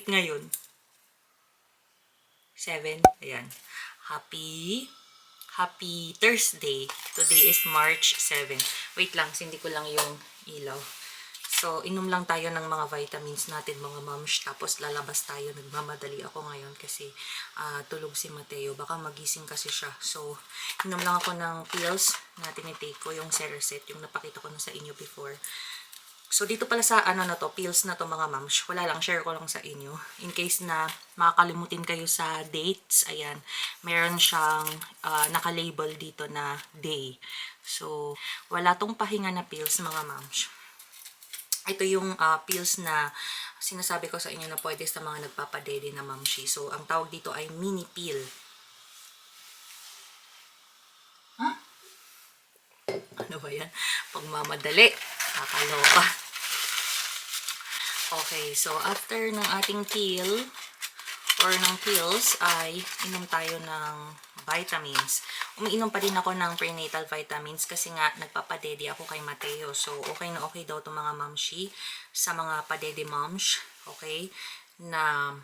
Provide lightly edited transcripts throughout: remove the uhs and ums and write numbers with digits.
date ngayon? 7. Ayan. Happy Thursday. Today is March 7. Wait lang, sindi ko lang yung ilaw. So, inom lang tayo ng mga vitamins natin, mga moms. Tapos, lalabas tayo. Nagmamadali ako ngayon kasi tulog si Mateo. Baka magising kasi siya. So, inom lang ako ng pills na tinitake ko. Yung Cereset, yung napakita ko na sa inyo before. So, dito pala sa pills na to mga moms. Wala lang, share ko lang sa inyo. In case na makakalimutin kayo sa dates, ayan, meron siyang naka-label dito na day. So, wala tong pahinga na pills mga moms. Ito yung pills na sinasabi ko sa inyo na pwede sa mga nagpapadede na mamshi. So, ang tawag dito ay mini pill. Huh? Ano ba yan? Pagmamadali. Kakaloka. Okay, so after ng ating pill or ng pills ay inom tayo ng vitamins. Umiinom pa din ako ng prenatal vitamins kasi nga nagpapadede ako kay Mateo. So, okay na okay daw itong mga mamshi sa mga padede moms. Okay? Na,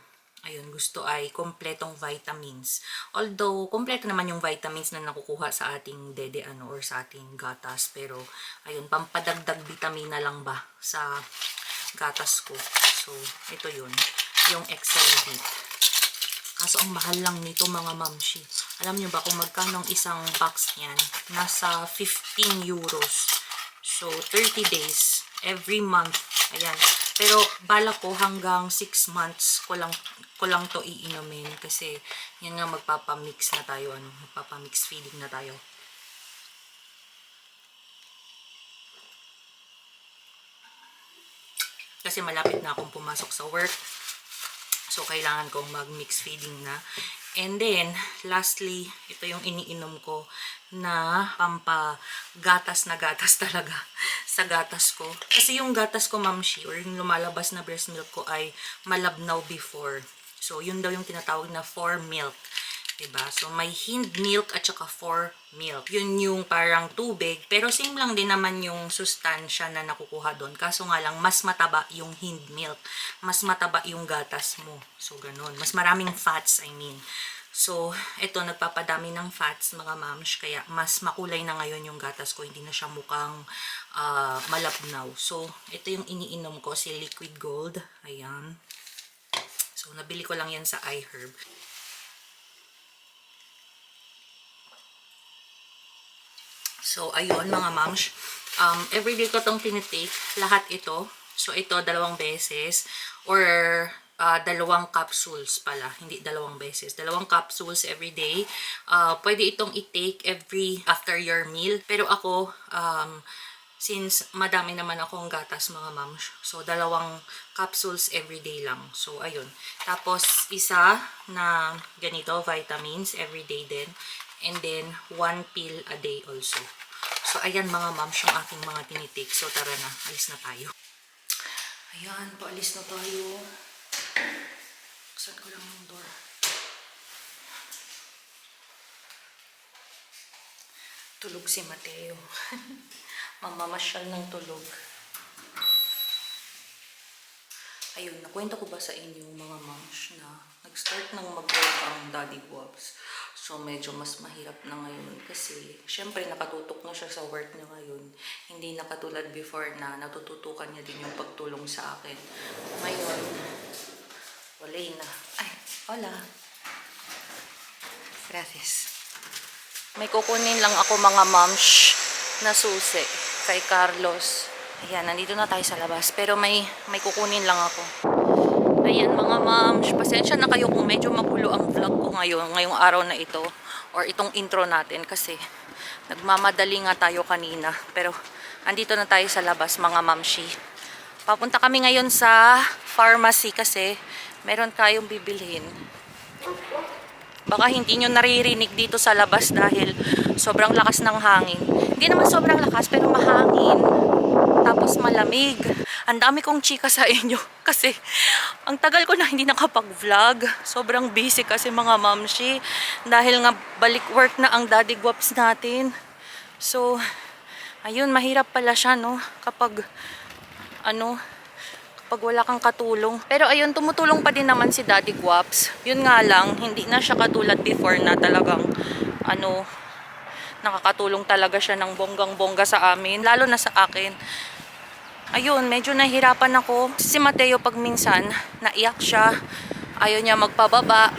ayun, gusto ay kompletong vitamins. Although, kompleto naman yung vitamins na nakukuha sa ating dede or sa ating gatas. Pero, ayun, pampadagdag vitamina lang ba sa gatas ko. So, ito yun. Yung Excel Heat. Kaso ang mahal lang nito mga mamshi. Alam nyo ba kung magkano ang isang box niyan? Nasa 15 euros. So, 30 days. Every month. Ayan. Pero, bala ko hanggang 6 months ko lang to iinumin. Kasi, yan nga magpapamix na tayo. Magpapamix feeding na tayo. Kasi malapit na akong pumasok sa work. So, kailangan kong mag-mix feeding na. And then, lastly, ito yung iniinom ko na pampagatas na gatas talaga sa gatas ko. Kasi yung gatas ko, mamshi, or yung lumalabas na breast milk ko ay malabnaw before. So, yun daw yung tinatawag na 4 milk. Diba? So, may Hind milk at saka 4 milk. Yun yung parang tubig. Pero same lang din naman yung sustansya na nakukuha doon. Kaso nga lang, mas mataba yung Hind milk. Mas mataba yung gatas mo. So, ganun. Mas maraming fats, I mean. So, ito, nagpapadami ng fats, mga moms. Kaya, mas makulay na ngayon yung gatas ko. Hindi na siya mukhang malabnaw. So, ito yung iniinom ko, si Liquid Gold. Ayan. So, nabili ko lang yan sa iHerb. So, ayun mga moms. Everyday ko itong tinitake. Lahat ito. So, ito 2 beses. Or 2 capsules pala. Hindi 2 beses. 2 capsules everyday. Pwede itong i-take after your meal. Pero ako, since madami naman akong gatas mga moms. So, 2 capsules everyday lang. So, ayun. Tapos, isa na ganito, vitamins, everyday din. And then, 1 pill a day also. So, ayan mga moms yung aking mga tinitake. So, tara na. Alis na tayo. Ayan, paalis na tayo. Buksan ko lang yung door. Tulog si Mateo. Mamamasyal ng tulog. Ayun, nakwento ko ba sa inyo mga moms na nag-start nang mag-work ang Daddy Guaps. So, medyo mas mahirap na ngayon kasi syempre nakatutok na siya sa work niya ngayon. Hindi na katulad before na natututukan niya din yung pagtulong sa akin. Ngayon, wala na. Ay, hola. Gracias. May kukunin lang ako mga moms na susi kay Carlos. Ayan, nandito na tayo sa labas. Pero may kukunin lang ako. Ayan mga moms, pasensya na kayo kung medyo magulo ang vlog ko ngayong araw na ito. Or itong intro natin kasi nagmamadali nga tayo kanina. Pero andito na tayo sa labas mga mamshi. Papunta kami ngayon sa pharmacy kasi meron tayong bibilhin. Baka hindi nyo naririnig dito sa labas dahil sobrang lakas ng hangin. Hindi naman sobrang lakas pero mahangin. Tapos malamig. Ang dami kong chika sa inyo kasi ang tagal ko na hindi nakapag-vlog. Sobrang busy kasi mga mamshi dahil nga balik work na ang Daddy Guaps natin. So, ayun, mahirap pala siya, no? Kapag pag wala kang katulong. Pero ayun, tumutulong pa din naman si Daddy Guaps. Yun nga lang, hindi na siya katulad before na talagang ano, nakakatulong talaga siya ng bonggang-bongga sa amin, lalo na sa akin. Ayun, medyo nahihirapan ako. Si Mateo pag minsan, naiyak siya, ayaw niya magpababa.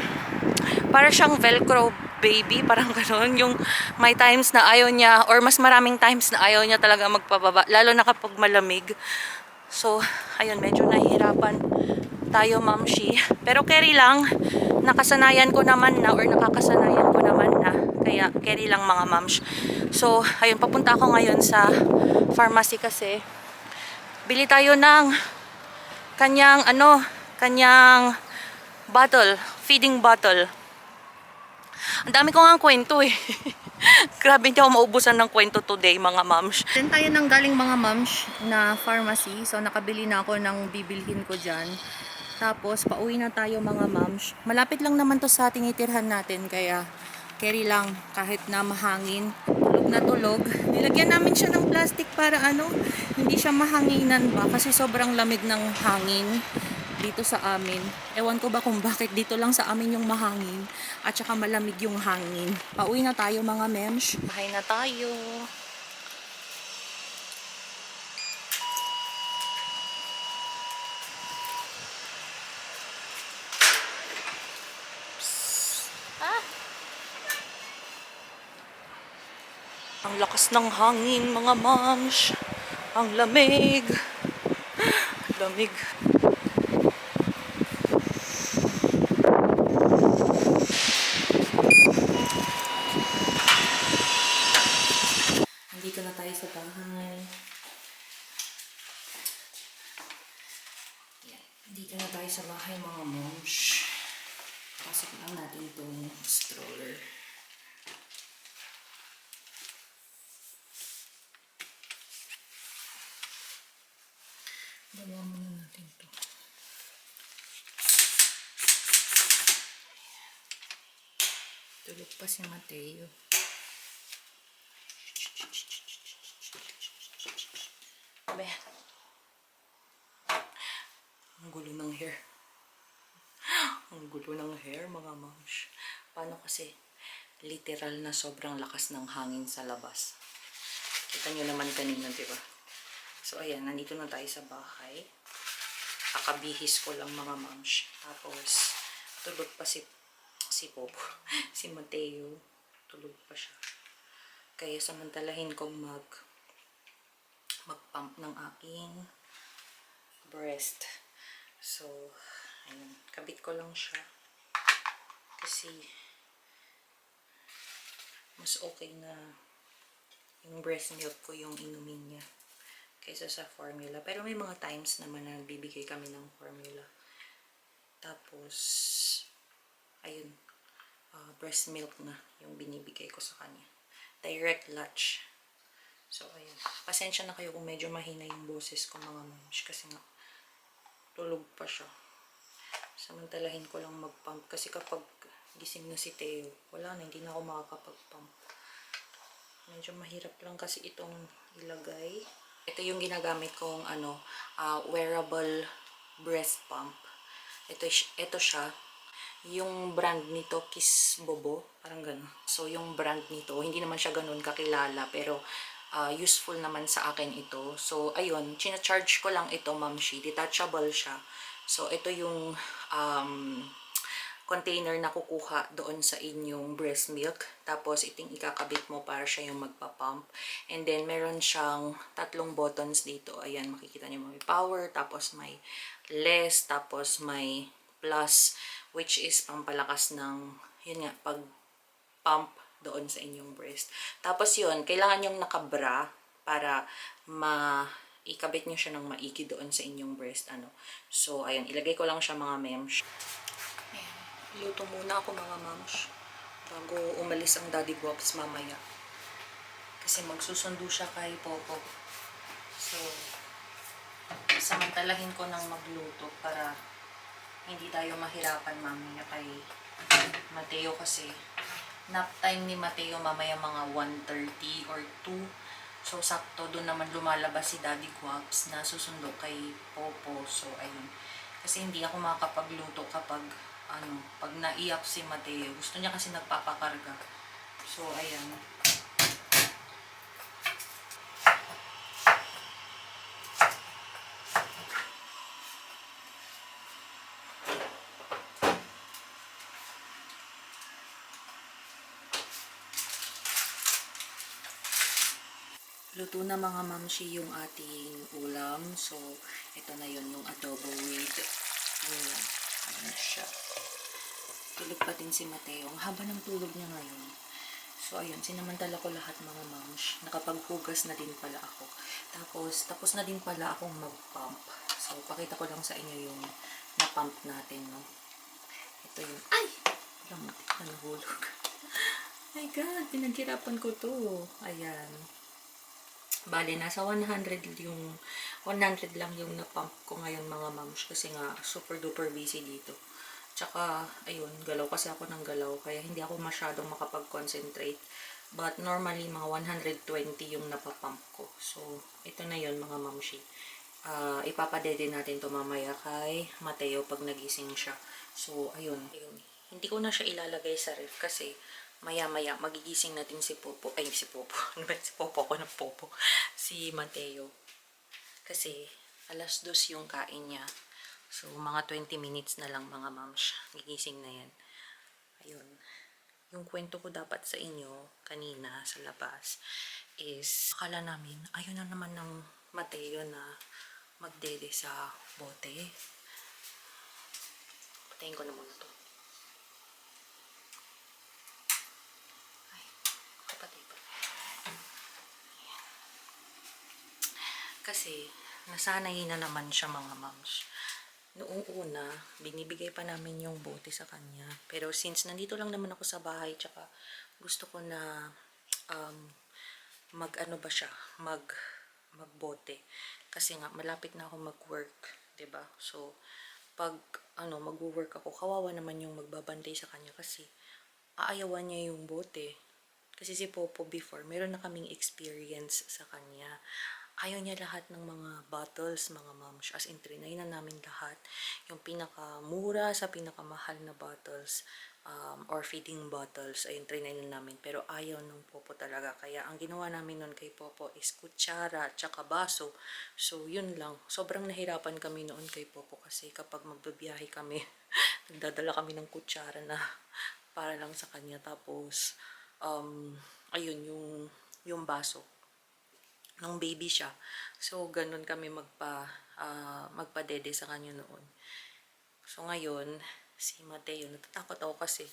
Para siyang velcro baby, parang gano'n. Yung may times na ayaw niya, or mas maraming times na ayaw niya talaga magpababa, lalo na kapag malamig. So, ayun, medyo nahihirapan tayo, Mamshi. Pero carry lang, nakasanayan ko naman na, or nakakasanayan ko naman na. Kaya, carry lang mga Mamsh. So, ayun, papunta ako ngayon sa pharmacy kasi bili tayo ng kanyang, kanyang bottle, feeding bottle. Ang dami ko nga kwento eh. Grabe, hindi ako maubusan ng kwento today, mga Mamsh. Then tayo nang galing mga Mamsh na pharmacy. So, nakabili na ako ng bibilhin ko dyan. Tapos, pauwi na tayo mga Mamsh. Malapit lang naman to sa tinitirhan natin. Kaya, carry lang kahit na mahangin. Tulog na tulog. Nilagyan namin siya ng plastic para hindi siya mahanginan ba. Kasi sobrang lamig ng hangin dito sa amin. Ewan ko ba kung bakit dito lang sa amin yung mahangin at saka malamig yung hangin. Pauwi na tayo mga Memsh. Bahay na tayo. Ang lakas ng hangin mga Memsh. Ang lamig. Lamig. Nandito na tayo sa bahay. Yan. Nandito na tayo sa bahay mga Momsh. Pasok lang natin itong stroller. Dalawa muna natin ito. Tulog pa si Mateo. Abe. Ang gulo ng hair. Ang gulo ng hair, mga Momsh. Paano kasi? Literal na sobrang lakas ng hangin sa labas. Kita nyo naman kanina, diba? So, ayan. Nandito na tayo sa bahay. Kakabihis ko lang, mga Momsh. Tapos, tulog pa si Popo. Si Mateo. Tulog pa siya. Kaya samantalahin kong mag-pump ng aking breast. So, ayun. Kabit ko lang siya. Kasi, mas okay na yung breast milk ko yung inumin niya kaysa sa formula. Pero may mga times naman na nagbibigay kami ng formula. Tapos, ayun. Breast milk na yung binibigay ko sa kanya. Direct latch. So, ayun. Pasensya na kayo kung medyo mahina yung boses ko mga Momsh. Kasi nga, tulog pa siya. Samantalahin ko lang mag-pump. Kasi kapag gising na si Theo, wala na, hindi na ako makakapag-pump. Medyo mahirap lang kasi itong ilagay. Ito yung ginagamit kong wearable breast pump. Ito siya. Yung brand nito, Kiss Bobo. Parang gano'n. So, yung brand nito, hindi naman siya ganun kakilala. Pero, useful naman sa akin ito. So, ayun. China-charge ko lang ito, Mamshi. Detachable siya. So, ito yung container na kukuha doon sa inyong breast milk. Tapos, iting ikakabit mo para siya yung magpa-pump. And then, meron siyang 3 buttons dito. Ayan, makikita niyo may power. Tapos, may less. Tapos, may plus, which is pampalakas ng, yun nga, pag-pump doon sa inyong breast. Tapos yun, kailangan yung nakabra para ikabit nyo siya ng maigi doon sa inyong breast. So, ayun, ilagay ko lang siya mga Memsh. Ayan, luto muna ako mga Memsh bago umalis ang Daddy Guaps mamaya. Kasi magsusundo siya kay Popo. So, samantalahin ko ng magluto para hindi tayo mahirapan mamaya kay Mateo kasi nap time ni Mateo mamaya mga 1:30 or 2. So, sakto doon naman lumalabas si Daddy Guaps na susundo kay Popo. So, ayun. Kasi hindi ako makakapagluto kapag, pag naiyak si Mateo. Gusto niya kasi nagpapakarga. So, ayan. Luto na mga mamshi yung ating ulam. So, ito na yun yung adobo with ano siya. Tulog pa din si Mateo. Ang haba ng tulog niya ngayon. So, ayun. Sinamantala ko lahat mga mamsh. Nakapaghugas na din pala ako. Tapos na din pala akong mag-pump. So, pakita ko lang sa inyo yung na-pump natin, no? Ito yung, ay! Lamot na nahulog. My God, pinaghirapan ko to. Ayan. Bale, nasa 100 yung 100 lang yung na-pump ko ngayon mga moms kasi nga super duper busy dito. Tsaka, ayun, galaw kasi ako ng galaw kaya hindi ako masyadong makapag-concentrate. But normally, mga 120 yung napapump ko. So, ito na yun mga mamshi. Ipapadede natin to mamaya kay Mateo pag nagising siya. So, ayun. Hindi ko na siya ilalagay sa ref kasi maya-maya magigising natin si Popo. Ay, si Popo. Ano ba? Si Popo ako ng Popo. Si Mateo. Kasi alas 2 yung kain niya. So, mga 20 minutes na lang mga mams. Gigising na yan. Ayun. Yung kwento ko dapat sa inyo kanina sa labas is akala namin ayun na naman ng Mateo na magdede sa bote. Patayin ko na muna to. Ay, kapatay pa. Kasi nasanay na naman siya mga moms. Noong una, binibigay pa namin yung bote sa kanya. Pero since nandito lang naman ako sa bahay, tsaka gusto ko na mag-ano ba siya, magbote. Kasi nga, malapit na ako mag-work, 'di ba? So, pag mag-work ako, kawawa naman yung magbabantay sa kanya kasi aayawan niya yung bote. Kasi si Popo before, meron na kaming experience sa kanya. Ayaw niya lahat ng mga bottles, mga moms. As in, trinay na namin lahat. Yung pinakamura sa pinakamahal na bottles or feeding bottles, ayun, trinay na namin. Pero ayaw ng Popo talaga. Kaya ang ginawa namin nun kay Popo is kutsara, tsaka baso. So, yun lang. Sobrang nahirapan kami noon kay Popo kasi kapag magbabiyahe kami, nagdadala kami ng kutsara na para lang sa kanya. Tapos, ayun, yung baso nung baby siya. So, ganun kami magpadede sa kanya noon. So, ngayon, si Mateo, natatakot ako kasi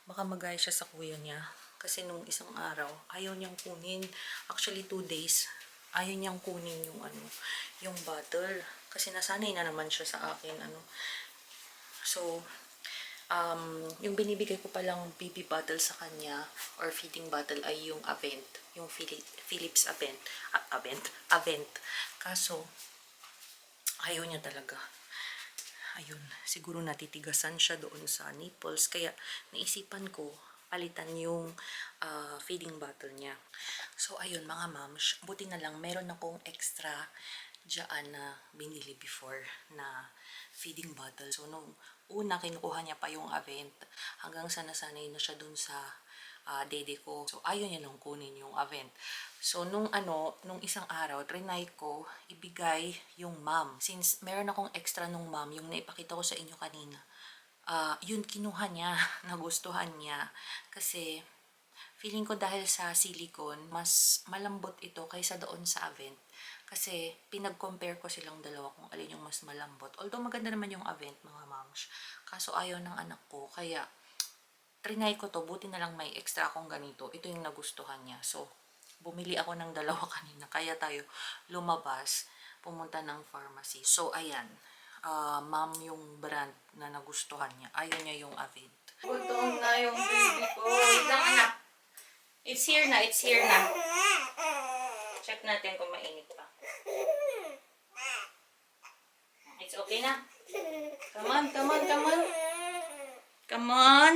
baka magaya siya sa kuya niya. Kasi nung isang araw, ayaw niyang kunin. Actually, 2 days, ayaw niyang kunin yung bottle. Kasi nasanay na naman siya sa akin, So, yung binibigay ko palang baby bottle sa kanya or feeding bottle ay yung Avent, yung Philips Avent. Kaso ayaw niya talaga. Ayun, siguro natitigasan siya doon sa nipples kaya naisipan ko palitan yung feeding bottle niya. So ayun mga moms, buti na lang meron akong extra dyan na binili before na feeding bottle. So nung una kinukuha niya pa yung Avent hanggang sa nasanay na siya dun sa dede ko. So ayaw niya nang kunin yung Avent. So nung isang araw trinay ko ibigay yung mom. Since meron akong extra nung mom, yung naipakita ko sa inyo kanina. Yun kinuha niya, nagustuhan niya kasi feeling ko dahil sa silicone, mas malambot ito kaysa doon sa Avent. Kasi pinag-compare ko silang dalawa kung alin yung mas malambot. Although maganda naman yung Avent mga moms. Kaso ayaw ng anak ko. Kaya trinay ko to. Buti na lang may extra akong ganito. Ito yung nagustuhan niya. So bumili ako ng dalawa kanina. Kaya tayo lumabas. Pumunta ng pharmacy. So ayan. Ma'am yung brand na nagustuhan niya. Ayaw niya yung Avent. Gutom na yung baby ko. Ilang anak. It's here na. It's here na. Check natin kung mainit pa. It's okay na. Come on, come on, come on. Come on.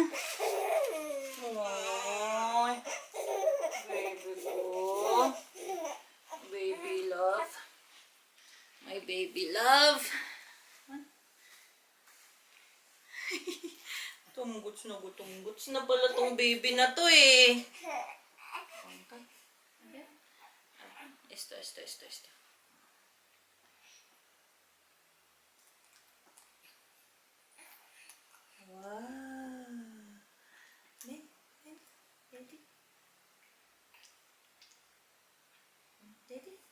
Oh, baby ko. Baby love. Tungguts na pala tong baby na to eh. Esto. Wow. Daddy.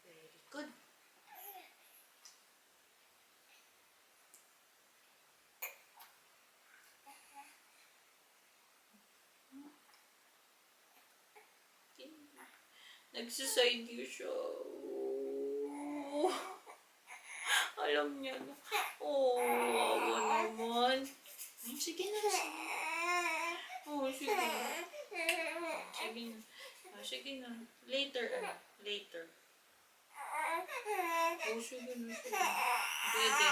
Very good. Nagsaside you siya. Oh. Alam niya na. Oh, awa naman. Sige na. Oh, sige na. Sige na. Later, Later. Oh, sige na. Dede.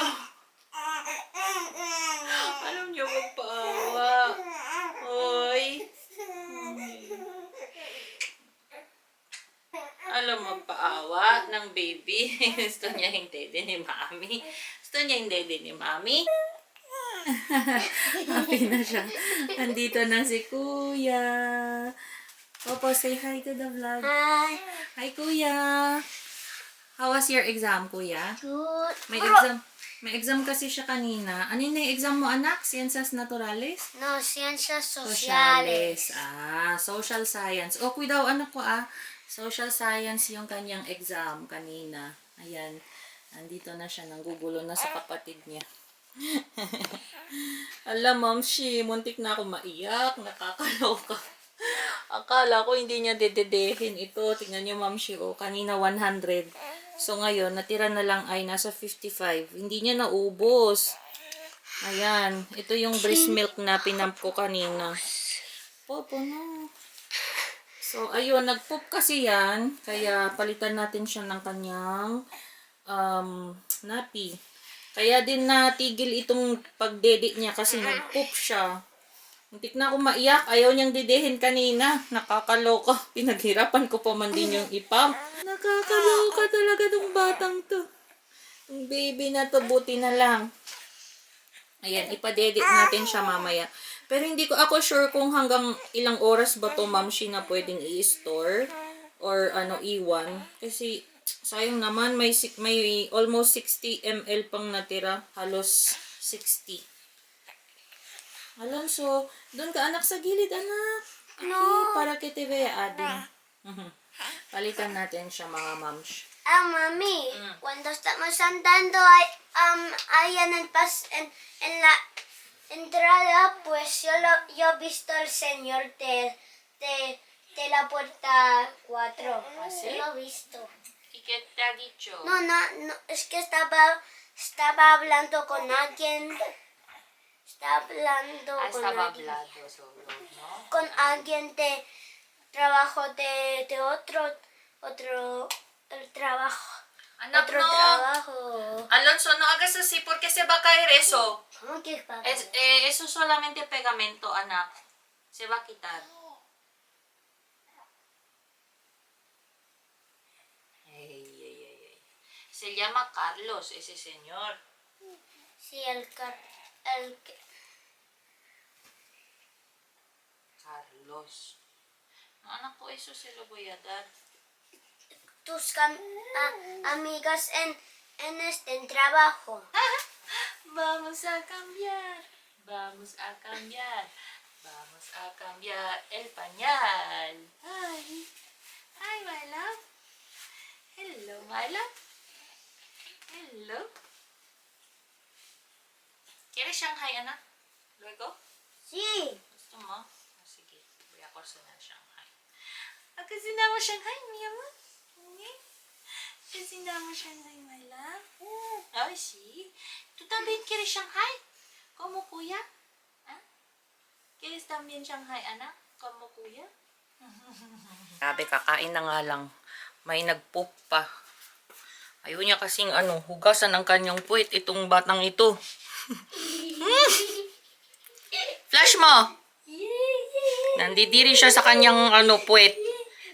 Oh. Alam niya magpaawa. Hoy. Alam magpaawa ng baby. Gusto niya yung dede ni Mami. Happy na siya. Andito na si Kuya. Opo, say hi to the vlog. Hi. Hi, Kuya. How was your exam, Kuya? Good. May exam kasi siya kanina. Ano yung exam mo, anak? Ciencias Naturales? No, ciencias sociales. Social science. O, Kuya daw, anak ko Social science yung kanyang exam kanina. Ayan. Nandito na siya. Nanggugulo na sa kapatid niya. Alam, Mamshi, muntik na ako maiyak. Nakakaloka. Akala ko hindi niya dededehin ito. Tingnan niyo, Mamshi, kanina 100. So, ngayon, natira na lang ay nasa 55. Hindi niya naubos. Ayan. Ito yung breast milk na pinump ko kanina. Popo, no. So, ayun, nag-poop kasi yan. Kaya, palitan natin siya ng kanyang nappy. Kaya din natigil itong pagdede niya kasi nag-poop siya. Muntik na ako maiyak. Ayaw niyang dedehin kanina. Nakakaloka. Pinaghirapan ko pa man din yung ipam. Nakakaloka talaga tong batang to. Yung baby na to, buti na lang. Ayan, ipadedit natin siya mamaya. Pero hindi ko ako sure kung hanggang ilang oras ba to, Mamshi, na pwedeng i-store or iwan. Kasi sayang naman, may almost 60 ml pang natira. Halos 60. Alonso, doon ka anak sa gilid, anak. No. Para que te vea, ading. Palitan natin siya, mga Mamsh. Mami, cuando estamos andando ahí en la entrada, pues yo he visto al señor de la puerta 4. ¿Sí? Lo he visto. ¿Y qué te ha dicho? No, es que estaba hablando con alguien. Estaba hablando con alguien. hablando solo, ¿no? Con alguien de trabajo de otro el trabajo. Anak, Otro no. trabajo. Alonso, no hagas así porque se va a caer eso. ¿Cómo que es papá? Eso solamente pegamento, anak. Se va a quitar. Ay. Se llama Carlos, ese señor. Sí, el Carlos. No, anak ko, eso se lo voy a dar. tus amigas en trabajo. Vamos a cambiar. Vamos a cambiar el pañal. Hi, my love. Hello, my love. Hello. ¿Quieres Shanghai, anak? Luego? Sí. Gusto mo? Sige, voy a cocinar Shanghai. ¿Cocinamos Shanghai, mi amor? ¿Cocinamos Shanghai, my love? Ay, sí. ¿Tú también quieres Shanghai? ¿Como kuya? ¿Quieres también Shanghai, anak? ¿Como kuya? Grabe, kakain na nga lang. May nagpoop pa. Ayaw niya kasing hugasan ang kanyang puwet itong batang ito. Flash mo! Nandidiri siya sa kanyang puwet.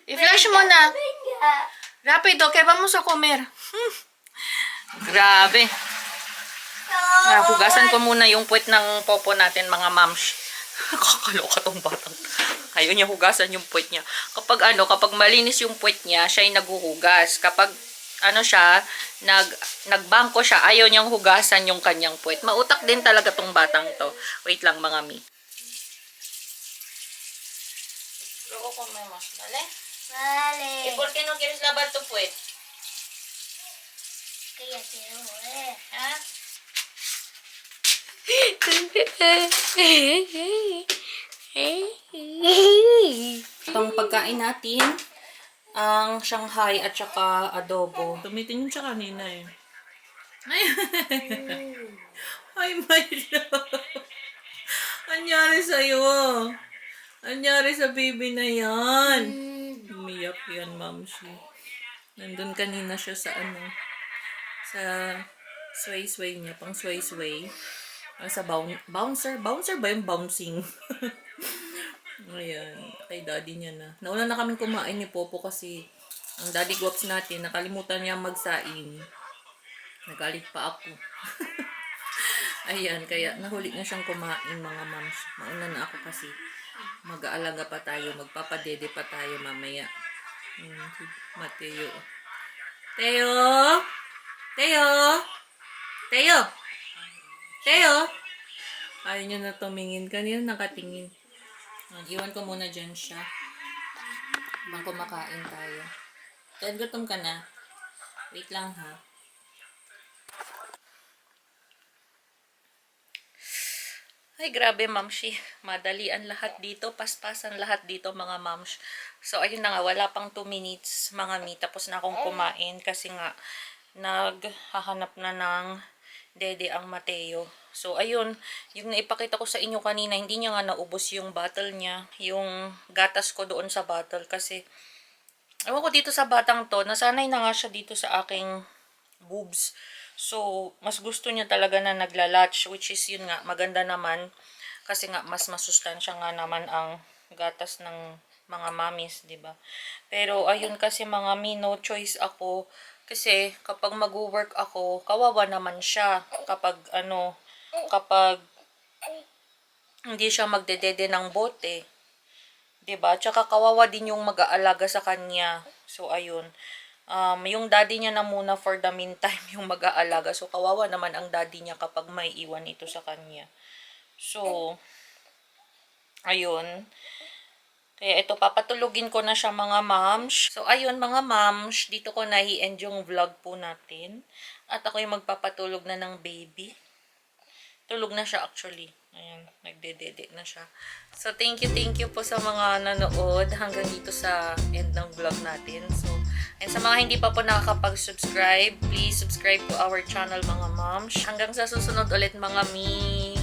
I-flash mo na. Rapido, kaya ba mo sa comer? Grabe. Hugasan ko muna yung puwet ng popo natin, mga mams. Kakaloka tong batang. Ayaw niya hugasan yung puwet niya. Kapag kapag malinis yung puwet niya, siya ay naghuhugas. Kapag siya, nagbangko siya, ayaw niyang hugasan yung kanyang puwet. Mautak din talaga tong batang to. Wait lang, mga mi. Luko ko may mas. Dale? Vale. ¿Y por qué no quieres lavar tu puwet? Que ya quiero Ha? Itong pagkain natin, ang Shanghai at saka adobo. Tumitingin siya kanina eh. Ay, ay my love. Anyari sa'yo? Anyari sa baby na yan? Umiyak yan, mamsi. Nandun kanina siya sa sa sway-sway niya, pang sway-sway. Sa bouncer. Bouncer ba yung bouncing? Ayan, kay daddy niya na. Nauna na kaming kumain ni Popo kasi ang daddy guwaps natin, nakalimutan niya magsaing. Nagalit pa ako. Ayan, kaya nahuli na siyang kumain, mga moms. Mauna na ako kasi mag-aalaga pa tayo, magpapadede pa tayo mamaya. Si Mateo. Teo! Teo! Teo! Teo! Ayaw niya na tumingin. Kanina nakatingin. Iwan ko muna dyan siya. Habang kumakain tayo. Dad, gutom ka na? Wait lang ha. Ay, grabe, mamshi. Madalian lahat dito. Paspasan lahat dito, mga mams. So, ayun na nga. Wala pang 2 minutes, mga mi. Tapos na akong kumain kasi nga naghahanap na ng dede ang Mateo. So, ayun. Yung naipakita ko sa inyo kanina, hindi niya nga naubos yung bottle niya. Yung gatas ko doon sa bottle kasi ewan ko dito sa batang to, nasanay na nga siya dito sa aking boobs. So, mas gusto niya talaga na naglalatch, which is yun nga, maganda naman. Kasi nga, mas masustansya nga naman ang gatas ng mga mamis, di ba? Pero, ayun kasi mga mi, no choice ako. Kasi, kapag mag-work ako, kawawa naman siya. Kapag, kapag hindi siya magdedede ng bote. Diba? Tsaka kawawa din yung mag-aalaga sa kanya. So, ayun. Yung daddy niya na muna for the meantime yung mag-aalaga. So, kawawa naman ang daddy niya kapag may iwan ito sa kanya. So, ayun. Kaya ito, papatulugin ko na siya, mga moms. So, ayun, mga moms. Dito ko na i-end yung vlog po natin. At ako yung magpapatulog na ng baby. Tulog na siya actually. Ayan, nagdedede na siya. So, thank you po sa mga nanood hanggang dito sa end ng vlog natin. So, and sa mga hindi pa po nakakapag-subscribe, please subscribe to our channel, mga moms. Hanggang sa susunod ulit, mga mi.